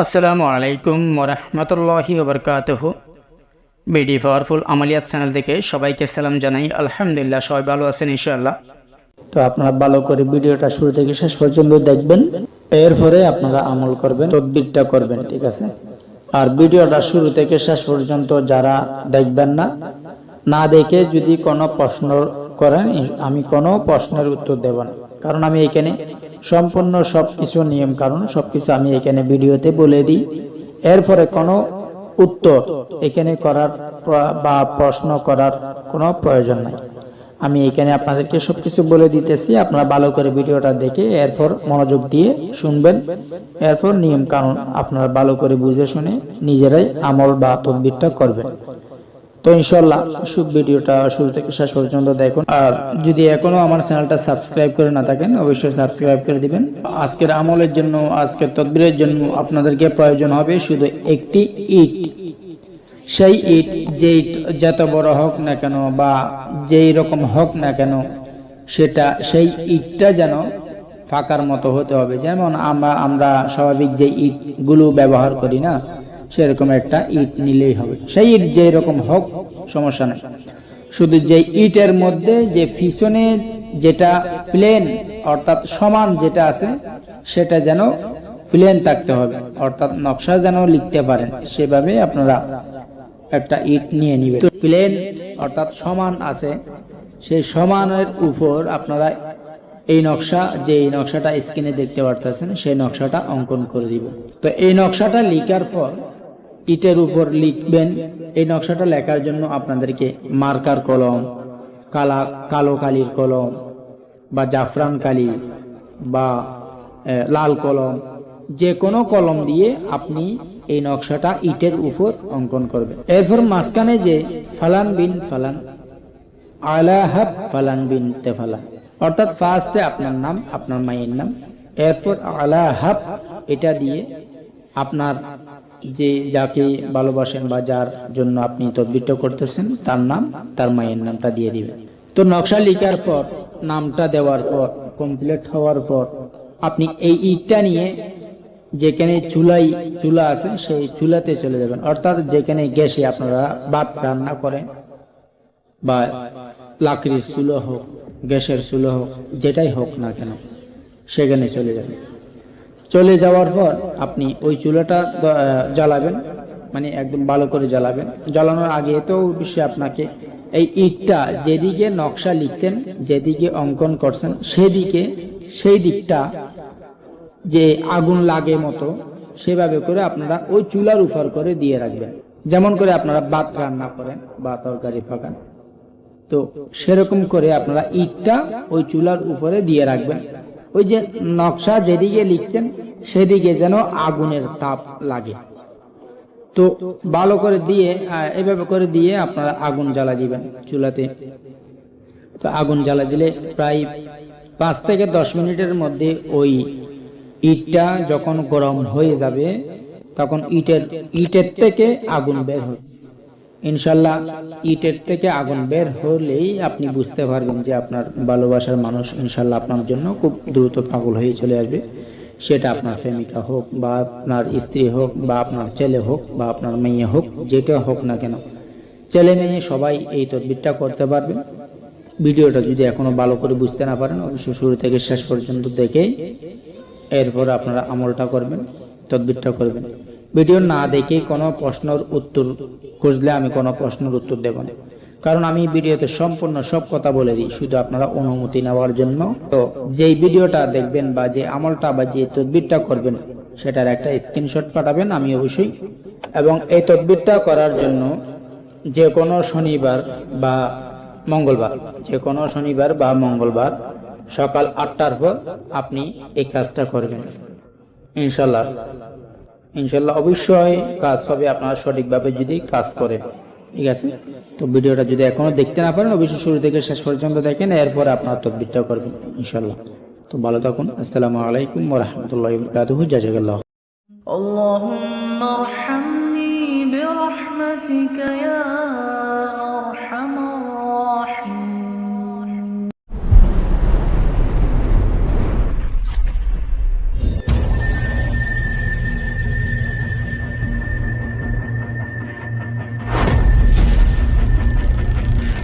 আসসালামু আলাইকুম ওরহমতুল্লাহি ওবরকাতুহু। বিডি পাওয়ারফুল আমালিয়াত চ্যানেল থেকে সবাইকে সালাম জানাই। আলহামদুলিল্লাহ, সবাই ভালো আছেন ইনশাআল্লাহ। তো আপনারা ভালো করে ভিডিওটা শুরু থেকে শেষ পর্যন্ত দেখবেন, এরপরে আপনারা আমল করবেন, তদবিরটা করবেন, ঠিক আছে? আর ভিডিওটা শুরু থেকে শেষ পর্যন্ত যারা দেখবেন না দেখে যদি কোনো প্রশ্ন করেন, আমি কোনো প্রশ্নের উত্তর দেব না, কারণ আমি এখানে সম্পূর্ণ সবকিছু নিয়ম কারণ সবকিছু আমি এখানে ভিডিওতে বলে দিই। এরপরে কোনো উত্তর এখানে করার বা প্রশ্ন করার কোনো প্রয়োজন নাই। আমি এখানে আপনাদেরকে সবকিছু বলে দিতেছি, আপনারা ভালো করে ভিডিওটা দেখে এরপর মনোযোগ দিয়ে শুনবেন। এরপর নিয়ম কানুন আপনারা ভালো করে বুঝে শুনে নিজেরাই আমল বা তদবিরটা করবেন। তো ইনশাআল্লাহ ভিডিওটা শুরু থেকে শেষ পর্যন্ত দেখুন। আর যদি এখনো আমার চ্যানেলটা সাবস্ক্রাইব করে না থাকেন, অবশ্যই সাবস্ক্রাইব করে দিবেন। আজকের আমলের জন্য, আজকের তদবিরের জন্য আপনাদেরকে প্রয়োজন হবে শুধু একটি ইট। সেই ইট যেই যত বড় হোক না কেন বা যেই রকম হোক না কেন, সেই ইটটা যেন ফাঁকার মতো হতে হবে। যেমন আমরা স্বাভাবিক যে ইটগুলো ব্যবহার করি না, সেরকম একটা ইট নিলেই হবে। সেই ইট যেই রকম হোক সমস্যা নেই, শুধু যে ইটের মধ্যে যে পিছনে যেটা প্লেন অর্থাৎ সমান যেটা আছে সেটা যেন প্লেন থাকতে হবে, অর্থাৎ নকশা যেন লিখতে পারেন, সেভাবে আপনারা একটা ইট নিয়ে নিবেন। প্লেন অর্থাৎ সমান আছে, সেই সমানের উপর আপনারা এই নকশাটা স্ক্রিনে দেখতে পারতেছেন, সেই নকশাটা অঙ্কন করে দিবেন। তো এই নকশাটা লিখার পর ইটের উপর লিখবেন। এই নকশাটা লেখার জন্য আপনাদেরকে মার্কার কলম, কালো কালির কলম বা জাফরান কালি বা লাল কলম, যে কোনো কলম দিয়ে আপনি এই নকশাটা ইটের উপর অঙ্কন করবেন। এরপর মাঝখানে যে ফালান বিন ফালান আলা হাব ফালান বিন তেফালান, অর্থাৎ ফার্স্টে আপনার নাম, আপনার মায়ের নাম, এরপর আলা হাব এটা দিয়ে আপনার যে যাকে ভালোবাসেন বা যার জন্য আপনি তদবিরটা করতেছেন তার নাম, তার মায়ের নামটা দিয়ে দিবেন। তো নকশা লিখার পর, নামটা দেওয়ার পর, কমপ্লিট হওয়ার পর আপনি এই ইটটা নিয়ে যেখানে চুলা আছে সেই চুলাতে চলে যাবেন, অর্থাৎ যেখানে গ্যাসে আপনারা ভাত রান্না করেন বা লাকড়ির চুলো হোক, গ্যাসের চুলো হোক, যেটাই হোক না কেন সেখানে চলে যাবেন। চলে যাওয়ার পর আপনি ওই চুলাটা জ্বালাবেন, মানে একদম ভালো করে জ্বালাবেন। জ্বালানোর আগে তো অবশ্যই আপনাকে এই ইটটা যেদিকে নকশা লিখছেন, যেদিকে অঙ্কন করছেন, সেই দিকটা যে আগুন লাগে মতো সেভাবে করে আপনারা ওই চুলার উপর করে দিয়ে রাখবেন। যেমন করে আপনারা ভাত রান্না করেন বা তরকারি পাকান, তো সেরকম করে আপনারা ইটটা ওই চুলার উপরে দিয়ে রাখবেন। ওই যে নকশা যেদিকে লিখছেন সেদিকে যেন আগুনের তাপ লাগে। তো ভালো করে দিয়ে এভাবে করে দিয়ে আপনারা আগুন জ্বালা দিবেন চুলাতে। তো আগুন জ্বালা দিলে প্রায় 5 থেকে 10 মিনিটের মধ্যে ওই ইটটা যখন গরম হয়ে যাবে তখন ইটের থেকে আগুন বের হবে। ইনশাল্লাহ ইটের থেকে আগুন বের হলেই আপনি বুঝতে পারবেন যে আপনার ভালোবাসার মানুষ ইনশাল্লাহ আপনার জন্য খুব দ্রুত পাগল হয়ে চলে আসবে। সেটা আপনার প্রেমিকা হোক বা আপনার স্ত্রী হোক বা আপনার ছেলে হোক বা আপনার মেয়ে হোক, যেটা হোক না কেন, ছেলে মেয়ে সবাই এই তদবিরটা করতে পারবেন। ভিডিওটা যদি এখনো ভালো করে বুঝতে না পারেন, অবশ্যই শুরু থেকে শেষ পর্যন্ত দেখে এরপর আপনারা আমলটা করবেন, তদবিরটা করবেন। ভিডিও না দেখে কোনো প্রশ্নের উত্তর খুঁজলে আমি কোনো প্রশ্নের উত্তর দেব না, কারণ আমি ভিডিওতে সম্পূর্ণ সব কথা বলে দিই, শুধু আপনারা অনুমতি নেওয়ার জন্য। তো যেই ভিডিওটা দেখবেন বা যে আমলটা বা যে তদবিরটা করবেন সেটার একটা স্ক্রিনশট পাঠাবেন আমি অবশ্যই। এবং এই তদবিরটা করার জন্য যে কোনো শনিবার বা মঙ্গলবার সকাল 8টার পর আপনি এই কাজটা করবেন। ইনশাল্লাহ অবশ্যই কাজ হবে, আপনারা সঠিকভাবে যদি কাজ করেন, ঠিক আছে? তো ভিডিওটা যদি এখনো দেখতে না পারেন, অবশ্যই শুরু থেকে শেষ পর্যন্ত দেখেন, এরপর আপনার তদবিরটা করবেন ইনশাল্লাহ। তো ভালো থাকুন। আসসালামু আলাইকুম ওয়া রাহমাতুল্লাহি ওয়া বারাকাতুহু। জাযাকাল্লাহ। اللهم ارحمني برحمتك يا